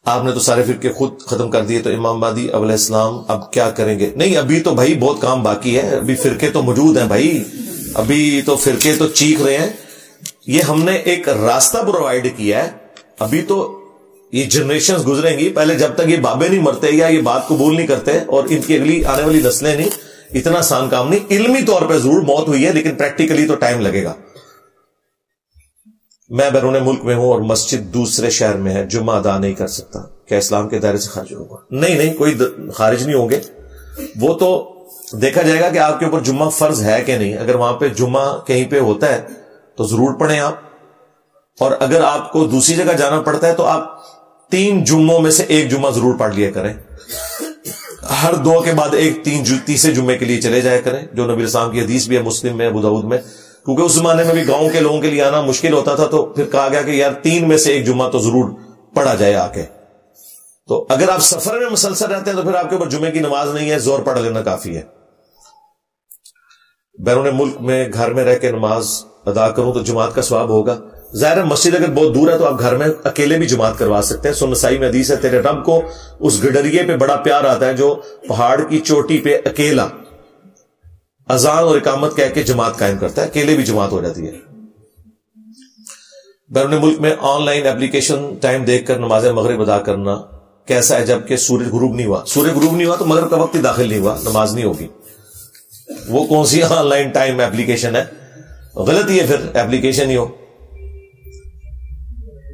آپ نے تو سارے فرقے خود ختم کر دیے، تو امام مہدی علیہ السلام اب کیا کریں گے؟ نہیں، ابھی تو بھائی بہت کام باقی ہے، ابھی فرقے تو موجود ہیں بھائی، ابھی تو فرقے تو چیخ رہے ہیں. یہ ہم نے ایک راستہ پرووائڈ کیا ہے، ابھی تو یہ جنریشنز گزریں گی، پہلے جب تک یہ بابے نہیں مرتے یا یہ بات قبول نہیں کرتے اور ان کی اگلی آنے والی نسلیں نہیں، اتنا آسان کام نہیں. علمی طور پہ ضرور موت ہوئی ہے، لیکن پریکٹیکلی تو ٹائم لگے گا. میں بیرون ملک میں ہوں اور مسجد دوسرے شہر میں ہے، جمعہ ادا نہیں کر سکتا، کیا اسلام کے دائرے سے خارج ہوگا؟ نہیں، کوئی خارج نہیں ہوں گے. وہ تو دیکھا جائے گا کہ آپ کے اوپر جمعہ فرض ہے کہ نہیں. اگر وہاں پہ جمعہ کہیں پہ ہوتا ہے تو ضرور پڑھیں آپ، اور اگر آپ کو دوسری جگہ جانا پڑتا ہے تو آپ 3 جمعوں میں سے ایک جمعہ ضرور پڑھ لیا کریں. ہر 2 کے بعد ایک تیسرے جمعے کے لیے چلے جایا کریں، جو نبی السلام کی حدیث بھی ہے، مسلم میں، ابو داؤد میں. کیونکہ اس زمانے میں بھی گاؤں کے لوگوں کے لیے آنا مشکل ہوتا تھا، تو پھر کہا گیا کہ یار 3 میں سے ایک جمعہ تو ضرور پڑھا جائے آ کے. تو اگر آپ سفر میں مسلسل رہتے ہیں تو پھر آپ کے اوپر جمعے کی نماز نہیں ہے، زور پڑھ لینا کافی ہے. بیرون ملک میں گھر میں رہ کے نماز ادا کروں تو جماعت کا ثواب ہوگا. ظاہر ہے مسجد اگر بہت دور ہے تو آپ گھر میں اکیلے بھی جماعت کروا سکتے ہیں. سنن نسائی میں حدیث ہے، تیرے رب کو اس گڈریے پہ بڑا پیار آتا ہے جو پہاڑ کی چوٹی پہ اکیلا اذان اور اقامت کہہ کے جماعت قائم کرتا ہے. اکیلے بھی جماعت ہو جاتی ہے. بیرون ملک میں آن لائن اپلیکیشن ٹائم دیکھ کر نماز مغرب ادا کرنا کیسا ہے جبکہ سورج غروب نہیں ہوا؟ سورج غروب نہیں ہوا تو مغرب کا وقت ہی داخل نہیں ہوا، نماز نہیں ہوگی. وہ کون سی آن لائن ٹائم اپلیکیشن ہے؟ غلط ہی ہے، پھر اپلیکیشن ہی ہو.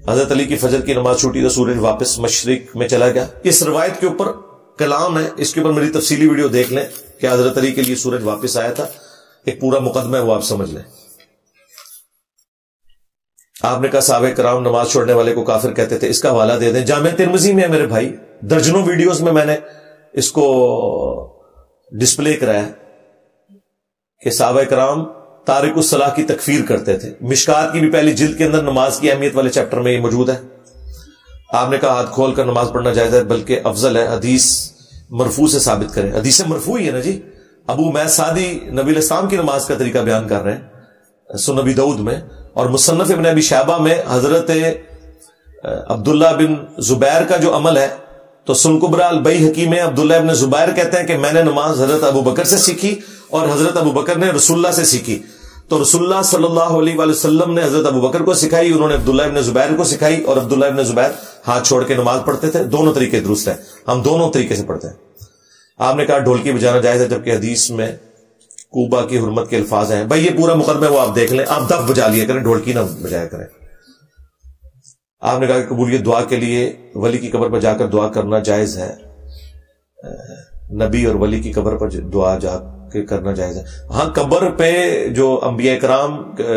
حضرت علی کی فجر کی نماز چھوٹی تو سورج واپس مشرق میں چلا گیا. اس روایت کے اوپر کلام ہے، اس کے اوپر میری تفصیلی ویڈیو دیکھ لیں کہ حضرت علی کے لیے سورج واپس آیا تھا، ایک پورا مقدمہ ہے، وہ آپ سمجھ لیں. آپ نے کہا صحابہ کرام نماز چھوڑنے والے کو کافر کہتے تھے، اس کا حوالہ دے دیں. جامع ترمذی میں ہے میرے بھائی، درجنوں ویڈیوز میں نے اس کو ڈسپلے کرایا کہ صحابہ کرام تارک الصلاح کی تکفیر کرتے تھے. مشکات کی بھی پہلی جلد کے اندر نماز کی اہمیت والے چیپٹر میں یہ موجود ہے. آپ نے کہا ہاتھ کھول کر نماز پڑھنا جائز ہے، بلکہ افضل ہے. حدیث مرفوع سے ثابت کریں. حدیث مرفوع ہی ہے نا جی. ابو میں سعدی نبی الاسلام کی نماز کا طریقہ بیان کر رہے ہیں سنن ابی داؤد میں، اور مصنف ابن ابی شیبہ میں حضرت عبداللہ بن زبیر کا جو عمل ہے. تو سنن کبریٰ البیہقی میں عبداللہ ابن زبیر کہتے ہیں کہ میں نے نماز حضرت ابو بکر سے سیکھی اور حضرت ابو بکر نے رسول اللہ سے سیکھی. تو رسول اللہ صلی اللہ علیہ وآلہ وسلم نے حضرت ابو بکر کو سکھائی، انہوں نے عبداللہ ابن زبیر کو سکھائی، اور عبداللہ ابن زبیر ہاتھ چھوڑ کے نماز پڑھتے تھے. دونوں طریقے درست ہیں، ہم دونوں طریقے سے پڑھتے ہیں. آپ نے کہا ڈھولکی بجانا جائز ہے، جبکہ حدیث میں کوبا کی حرمت کے الفاظ ہیں. بھائی یہ پورا مقدمہ وہ آپ دیکھ لیں. آپ دف بجا لیا کریں، ڈھولکی نہ بجایا کریں. آپ نے کہا کہ قبولیت دعا کے لیے ولی کی قبر پر جا کر دعا کرنا جائز ہے. نبی اور ولی کی قبر پر دعا جا کے کرنا جائز ہے. ہاں قبر پہ جو انبیاء کرام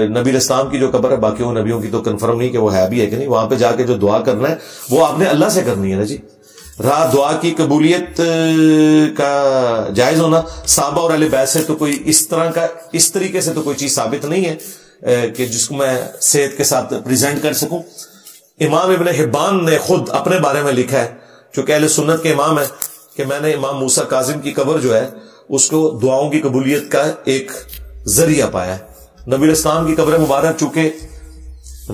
نبی الاسلام کی جو قبر ہے، باقی وہ نبیوں کی تو کنفرم نہیں کہ وہ ہے بھی ہے کہ نہیں. وہاں پہ جا کے جو دعا کرنا ہے وہ آپ نے اللہ سے کرنی ہے نا جی. رہا دعا کی قبولیت کا جائز ہونا، صحابہ اور اہل بیت سے تو کوئی اس طریقے سے تو کوئی چیز ثابت نہیں ہے کہ جس کو میں صحت کے ساتھ پریزنٹ کر سکوں. امام ابن حبان نے خود اپنے بارے میں لکھا ہے، چونکہ اہل سنت کے امام ہے، کہ میں نے امام موسیٰ کاظم کی قبر جو ہے اس کو دعاؤں کی قبولیت کا ایک ذریعہ پایا ہے. نبی الاسلام کی قبر مبارک چونکہ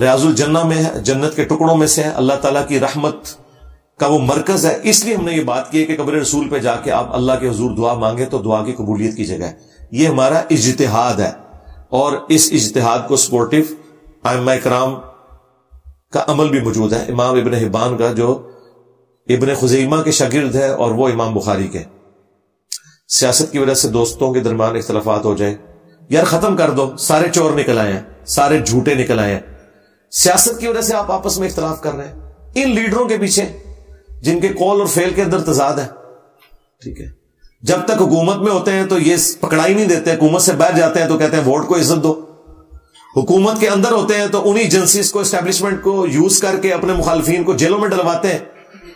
ریاض الجنہ میں ہے، جنت کے ٹکڑوں میں سے ہے، اللہ تعالیٰ کی رحمت کا وہ مرکز ہے، اس لیے ہم نے یہ بات کی ہے کہ قبر رسول پہ جا کے آپ اللہ کے حضور دعا مانگے تو دعا کی قبولیت کی جگہ ہے. یہ ہمارا اجتہاد ہے، اور اس اجتہاد کو سپورٹو ائمہ کرام کا عمل بھی موجود ہے. امام ابن حبان کا جو ابن خزیمہ کے شاگرد ہے اور وہ امام بخاری کے. سیاست کی وجہ سے دوستوں کے درمیان اختلافات ہو جائے، یار ختم کر دو. سارے چور نکل آئے ہیں، سارے جھوٹے نکل آئے ہیں. سیاست کی وجہ سے آپ آپس میں اختلاف کر رہے ہیں ان لیڈروں کے پیچھے جن کے قول اور فعل کے اندر تضاد ہے. ٹھیک ہے، جب تک حکومت میں ہوتے ہیں تو یہ پکڑائی نہیں دیتے، حکومت سے باہر جاتے ہیں تو کہتے ہیں ووٹ کو عزت دو. حکومت کے اندر ہوتے ہیں تو انہی ایجنسیز کو، اسٹیبلشمنٹ کو یوز کر کے اپنے مخالفین کو جیلوں میں ڈلواتے ہیں،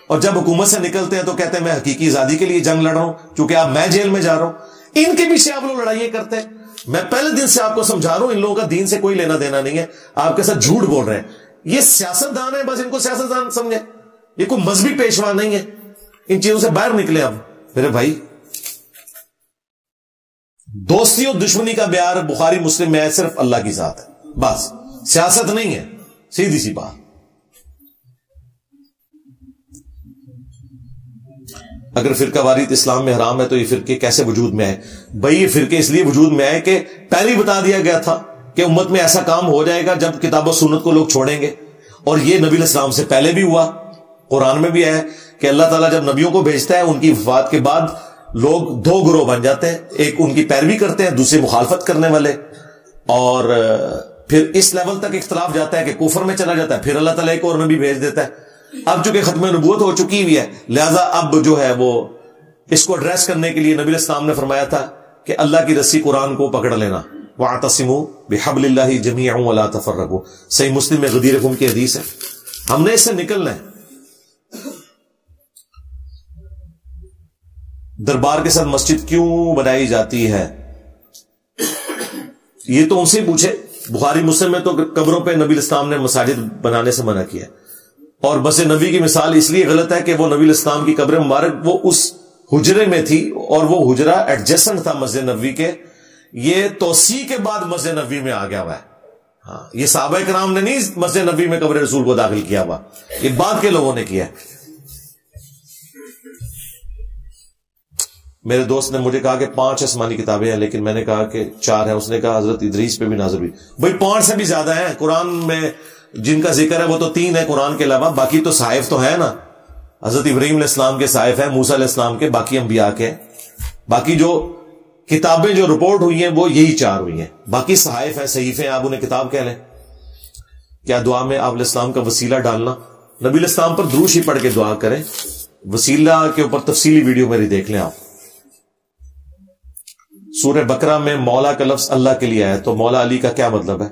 اور جب حکومت سے نکلتے ہیں تو کہتے ہیں میں حقیقی آزادی کے لیے جنگ لڑ رہا ہوں چونکہ اب میں جیل میں جا رہا ہوں. ان کے پیچھے آپ لوگ لڑائیاں کرتے ہیں. میں پہلے دن سے آپ کو سمجھا رہا ہوں ان لوگوں کا دین سے کوئی لینا دینا نہیں ہے، آپ کے ساتھ جھوٹ بول رہے ہیں. یہ سیاست دان ہے، بس ان کو سیاست دان سمجھیں، یہ کوئی مذہبی پیشوا نہیں ہے. ان چیزوں سے باہر نکلے. اب میرے بھائی دوستی اور دشمنی کا بیان بخاری مسلم میں ہے، صرف اللہ کی ذات ہے، بس سیاست نہیں ہے، سیدھی سی بات. اگر فرقہ واریت اسلام میں حرام ہے تو یہ فرقے کیسے وجود میں آئے؟ بھائی یہ فرقے اس لیے وجود میں آئے کہ پہلے ہی بتا دیا گیا تھا کہ امت میں ایسا کام ہو جائے گا جب کتاب و سنت کو لوگ چھوڑیں گے، اور یہ نبی علیہ السلام سے پہلے بھی ہوا، قرآن میں بھی ہے کہ اللہ تعالیٰ جب نبیوں کو بھیجتا ہے ان کی وفات کے بعد لوگ دو گروہ بن جاتے ہیں، ایک ان کی پیروی کرتے ہیں، دوسرے مخالفت کرنے والے، اور پھر اس لیول تک اختلاف جاتا ہے کہ کفر میں چلا جاتا ہے، پھر اللہ تعالیٰ ایک اور نبی بھیج دیتا ہے۔ اب چونکہ ختم نبوت ہو چکی ہوئی ہے، لہذا اب جو ہے وہ اس کو ایڈریس کرنے کے لیے نبی علیہ السلام نے فرمایا تھا کہ اللہ کی رسی قرآن کو پکڑ لینا، وَاعْتَصِمُوا بِحَبْلِ اللَّهِ جَمِيعًا وَلَا تَفَرَّقُوا، صحیح مسلم میں غدیر خم کی حدیث ہے۔ ہم نے اس سے نکلنا ہے۔ دربار کے ساتھ مسجد کیوں بنائی جاتی ہے؟ یہ تو ان سے پوچھے۔ بخاری مسلم میں تو قبروں پہ نبی الاسلام نے مساجد بنانے سے منع کیا، اور بس نبی کی مثال اس لیے غلط ہے کہ وہ نبی الاسلام کی قبر مبارک وہ اس حجرے میں تھی، اور وہ حجرہ ایڈجسنٹ تھا مسجد نبوی کے، یہ توسیع کے بعد مسجد نبوی میں آ گیا ہوا ہے۔ ہاں، یہ صحابہ کرام نے نہیں مسجد نبوی میں قبر رسول کو داخل کیا ہوا، یہ بعد کے لوگوں نے کیا ہے۔ میرے دوست نے مجھے کہا کہ 5 آسمانی کتابیں ہیں، لیکن میں نے کہا کہ 4 ہیں۔ اس نے کہا حضرت ادریس پہ بھی نازل ہوئی۔ بھائی 5 سے بھی زیادہ ہیں قرآن میں، جن کا ذکر ہے وہ تو 3 ہے قرآن کے علاوہ، باقی تو صحائف تو ہے نا۔ حضرت ابراہیم علیہ السلام کے صحائف ہیں، موسیٰ علیہ السلام کے، باقی انبیاء کے، باقی جو کتابیں جو رپورٹ ہوئی ہیں وہ یہی 4 ہوئی ہیں، باقی صحائف ہیں، صحیفے ہیں، آپ انہیں کتاب کہہ لیں۔ کیا دعا میں آپ علیہ السلام کا وسیلہ ڈالنا؟ نبی علیہ السلام پر دروش ہی پڑھ کے دعا کریں۔ وسیلہ کے اوپر تفصیلی ویڈیو میری دیکھ لیں آپ۔ سورہ بقرہ میں مولا کا لفظ اللہ کے لیے آیا، تو مولا علی کا کیا مطلب ہے؟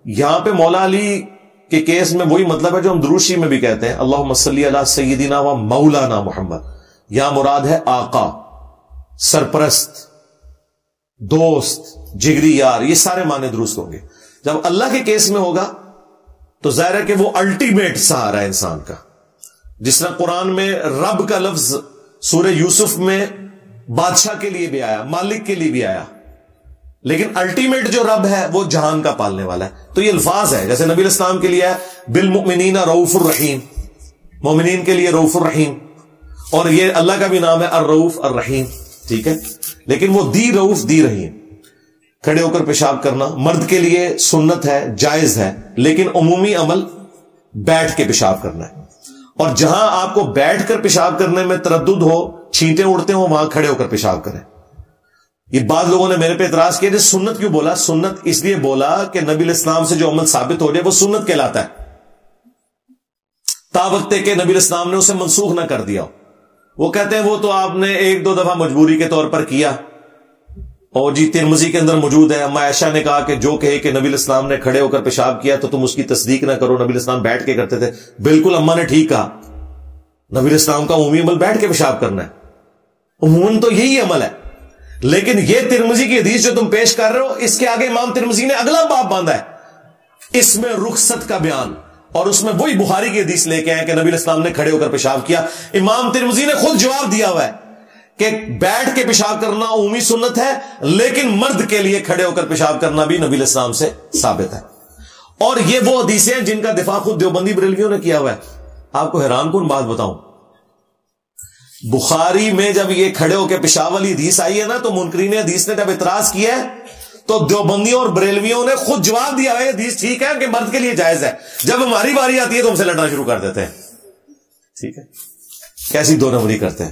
یہاں پہ مولا علی کے کیس میں وہی مطلب ہے جو ہم دروشی میں بھی کہتے ہیں، اللہم صلی علی سیدنا و مولانا محمد۔ یہاں مراد ہے آقا، سرپرست، دوست، جگری یار، یہ سارے معنی درست ہوں گے۔ جب اللہ کے کیس میں ہوگا تو ظاہر ہے کہ وہ الٹیمیٹ سہارا ہے انسان کا، جس طرح قرآن میں رب کا لفظ سورہ یوسف میں بادشاہ کے لیے بھی آیا، مالک کے لیے بھی آیا، لیکن الٹیمیٹ جو رب ہے وہ جہان کا پالنے والا ہے۔ تو یہ الفاظ ہے، جیسے نبی علیہ السلام کے لیے ہے بالمؤمنین رؤوف الرحیم، مومنین کے لیے رؤوف الرحیم، اور یہ اللہ کا بھی نام ہے الرؤوف الرحیم، ٹھیک ہے، لیکن وہ دی رؤوف دی رحیم۔ کھڑے ہو کر پیشاب کرنا مرد کے لیے سنت ہے، جائز ہے، لیکن عمومی عمل بیٹھ کے پیشاب کرنا ہے، اور جہاں آپ کو بیٹھ کر پیشاب کرنے میں تردد ہو، چھینٹیں اڑتے ہوں، وہاں کھڑے ہو کر پیشاب کریں۔ یہ بعض لوگوں نے میرے پہ اعتراض کیا کہ سنت کیوں بولا؟ سنت اس لیے بولا کہ نبی علیہ السلام سے جو عمل ثابت ہو جائے وہ سنت کہلاتا ہے، تا وقت کہ نبی علیہ السلام نے اسے منسوخ نہ کر دیا۔ وہ کہتے ہیں وہ تو آپ نے 1-2 دفعہ مجبوری کے طور پر کیا، اور جی ترمذی کے اندر موجود ہے، اما عائشہ نے کہا کہ جو کہے کہ نبی علیہ السلام نے کھڑے ہو کر پیشاب کیا تو تم اس کی تصدیق نہ کرو، نبی علیہ السلام بیٹھ کے کرتے تھے۔ بالکل اما نے ٹھیک کہا، نبی علیہ السلام کا عمومی عمل بیٹھ کے پیشاب کرنا ہے، عموماً تو یہی عمل ہے۔ لیکن یہ ترمذی کی حدیث جو تم پیش کر رہے ہو، اس کے آگے امام ترمذی نے اگلا باب باندھا ہے، اس میں رخصت کا بیان، اور اس میں وہی بخاری کی حدیث لے کے آئے کہ نبی علیہ السلام نے کھڑے ہو کر پیشاب کیا۔ امام ترمذی نے خود جواب دیا ہوا ہے کہ بیٹھ کے پیشاب کرنا عمومی سنت ہے، لیکن مرد کے لیے کھڑے ہو کر پیشاب کرنا بھی نبی علیہ السلام سے ثابت ہے۔ اور یہ وہ حدیثیں ہیں جن کا دفاع خود دیوبندی بریلویوں نے کیا ہوا ہے۔ آپ کو حیران کن بات بتاؤں، بخاری میں جب یہ کھڑے ہو کے پیشاب والی حدیث آئی ہے نا، تو منکرین حدیث نے جب اعتراض کیا ہے تو دیوبندیوں اور بریلویوں نے خود جواب دیا ہے حدیث ٹھیک ہے کہ مرد کے لیے جائز ہے، جب ہماری باری آتی ہے تو ہم سے لڑنا شروع کر دیتے ہیں۔ ٹھیک ہے، کیسی دو نمبری کرتے ہیں۔